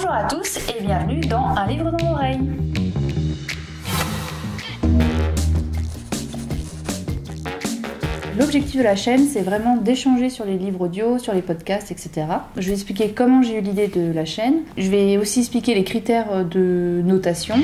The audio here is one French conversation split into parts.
Bonjour à tous et bienvenue dans Un livre dans l'oreille. L'objectif de la chaîne, c'est vraiment d'échanger sur les livres audio, sur les podcasts, etc. Je vais expliquer comment j'ai eu l'idée de la chaîne. Je vais aussi expliquer les critères de notation.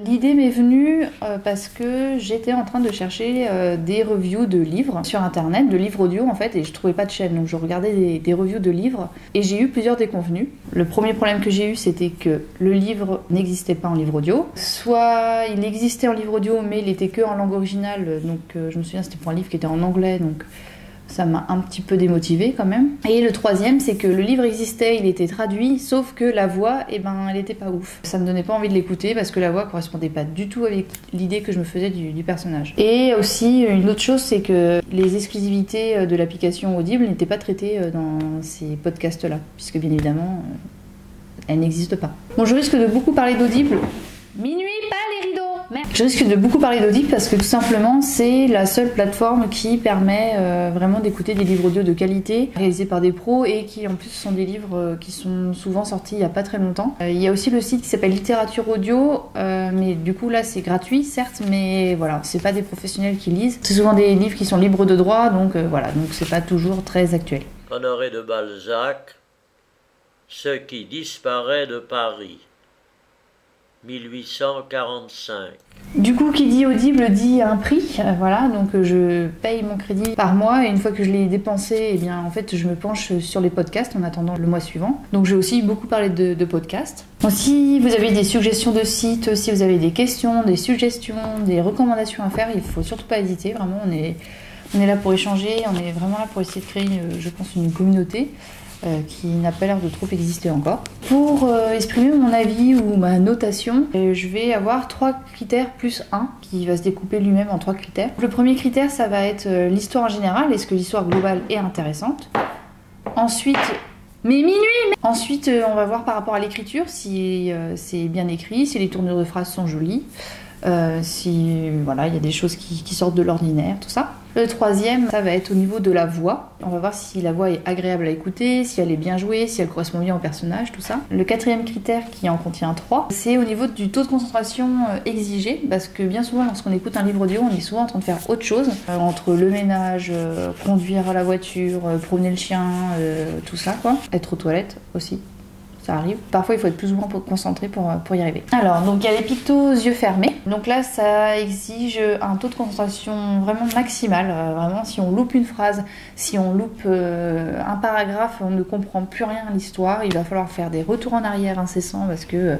L'idée m'est venue parce que j'étais en train de chercher des reviews de livres sur internet, de livres audio en fait, et je trouvais pas de chaîne, donc je regardais des reviews de livres et j'ai eu plusieurs déconvenues. Le premier problème que j'ai eu, c'était que le livre n'existait pas en livre audio, soit il existait en livre audio mais il était que en langue originale, donc je me souviens c'était pour un livre qui était en anglais, donc ça m'a un petit peu démotivée quand même. Et le troisième, c'est que le livre existait, il était traduit, sauf que la voix, elle était pas ouf. Ça me donnait pas envie de l'écouter parce que la voix correspondait pas du tout avec l'idée que je me faisais du personnage. Et aussi, une autre chose, c'est que les exclusivités de l'application Audible n'étaient pas traitées dans ces podcasts-là, puisque bien évidemment, elles n'existent pas. Bon, je risque de beaucoup parler d'Audible. Minuit, pas les rideaux! Merde. Je risque de beaucoup parler d'Audible parce que tout simplement c'est la seule plateforme qui permet vraiment d'écouter des livres audio de qualité réalisés par des pros et qui en plus sont des livres qui sont souvent sortis il n'y a pas très longtemps. Il y a aussi le site qui s'appelle Littérature Audio, mais du coup là c'est gratuit certes, mais voilà, c'est pas des professionnels qui lisent. C'est souvent des livres qui sont libres de droit, donc voilà, donc c'est pas toujours très actuel. Honoré de Balzac, Ce qui disparaît de Paris. 1845. Du coup, qui dit Audible dit un prix, voilà, donc je paye mon crédit par mois et une fois que je l'ai dépensé, eh bien en fait je me penche sur les podcasts en attendant le mois suivant. Donc j'ai aussi beaucoup parlé de podcasts. Donc, si vous avez des suggestions de sites, si vous avez des questions, des suggestions, des recommandations à faire, il faut surtout pas hésiter, vraiment on est là pour échanger, on est vraiment là pour essayer de créer, je pense, une communauté. Qui n'a pas l'air de trop exister encore. Pour exprimer mon avis ou ma notation, je vais avoir 3 critères plus 1 qui va se découper lui-même en 3 critères. Le premier critère, ça va être l'histoire en général, est-ce que l'histoire globale est intéressante. Ensuite, Ensuite, on va voir par rapport à l'écriture si c'est bien écrit, si les tournures de phrases sont jolies, si voilà, il y a des choses qui sortent de l'ordinaire, tout ça. Le troisième, ça va être au niveau de la voix. On va voir si la voix est agréable à écouter, si elle est bien jouée, si elle correspond bien au personnage, tout ça. Le quatrième critère, qui en contient 3, c'est au niveau du taux de concentration exigé, parce que bien souvent, lorsqu'on écoute un livre audio, on est souvent en train de faire autre chose, entre le ménage, conduire la voiture, promener le chien, tout ça, quoi. Être aux toilettes aussi. Ça arrive. Parfois, il faut être plus ou moins concentré pour y arriver. Alors, donc il y a les pictos yeux fermés. Donc là, ça exige un taux de concentration vraiment maximal. Vraiment, si on loupe une phrase, si on loupe un paragraphe, on ne comprend plus rien à l'histoire. Il va falloir faire des retours en arrière incessants parce que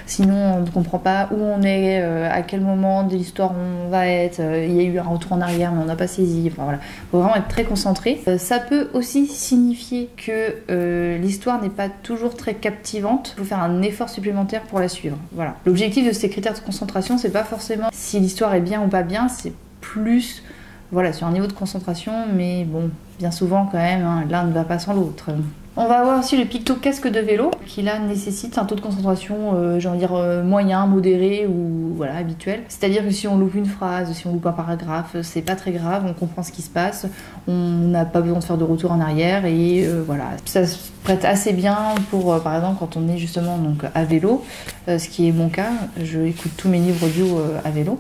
sinon, on ne comprend pas où on est, à quel moment de l'histoire on va être. Il y a eu un retour en arrière, mais on n'a pas saisi. Enfin voilà, il faut vraiment être très concentré. Ça peut aussi signifier que l'histoire n'est pas toujours très captivante. Il faut faire un effort supplémentaire pour la suivre. Voilà. L'objectif de ces critères de concentration, c'est pas forcément si l'histoire est bien ou pas bien, c'est plus voilà, sur un niveau de concentration, mais bon, bien souvent quand même, hein, l'un ne va pas sans l'autre. On va avoir aussi le picto casque de vélo, qui là nécessite un taux de concentration, j'ai envie de dire moyen, modéré ou voilà, habituel. C'est-à-dire que si on loupe une phrase, si on loupe un paragraphe, c'est pas très grave, on comprend ce qui se passe, on n'a pas besoin de faire de retour en arrière et voilà. Ça se prête assez bien pour, par exemple, quand on est justement donc, à vélo, ce qui est mon cas, je écoute tous mes livres audio à vélo.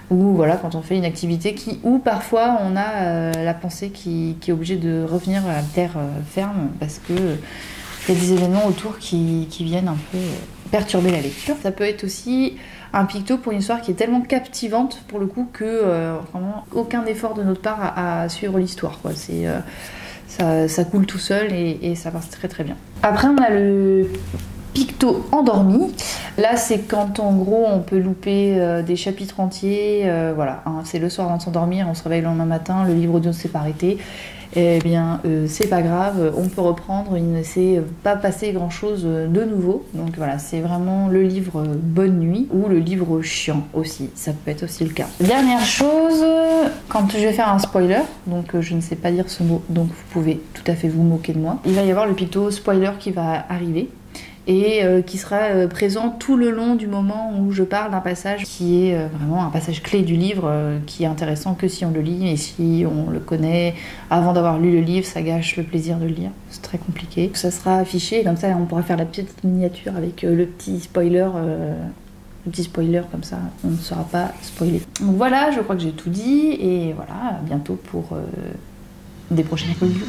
Ou voilà, quand on fait une activité où parfois on a la pensée qui est obligée de revenir à la terre ferme parce que y a des événements autour qui viennent un peu perturber la lecture. Ça peut être aussi un picto pour une histoire qui est tellement captivante pour le coup que vraiment aucun effort de notre part à suivre l'histoire, quoi. C'est ça coule tout seul et ça passe très très bien. Après on a le picto endormi. Là, c'est quand en gros on peut louper des chapitres entiers. Voilà, hein, c'est le soir avant de s'endormir, on se réveille le lendemain matin, le livre audio ne s'est pas arrêté. Eh bien, c'est pas grave, on peut reprendre, il ne s'est pas passé grand chose de nouveau. Donc voilà, c'est vraiment le livre Bonne Nuit ou le livre chiant aussi, ça peut être aussi le cas. Dernière chose, quand je vais faire un spoiler, donc je ne sais pas dire ce mot, donc vous pouvez tout à fait vous moquer de moi, il va y avoir le picto spoiler qui va arriver. et qui sera présent tout le long du moment où je parle d'un passage qui est vraiment un passage clé du livre, qui est intéressant que si on le lit, et si on le connaît avant d'avoir lu le livre, ça gâche le plaisir de le lire. C'est très compliqué. Ça sera affiché, comme ça on pourra faire la petite miniature avec le petit spoiler. Comme ça, on ne sera pas spoilé. Donc voilà, je crois que j'ai tout dit, et voilà, à bientôt pour des prochaines reviews.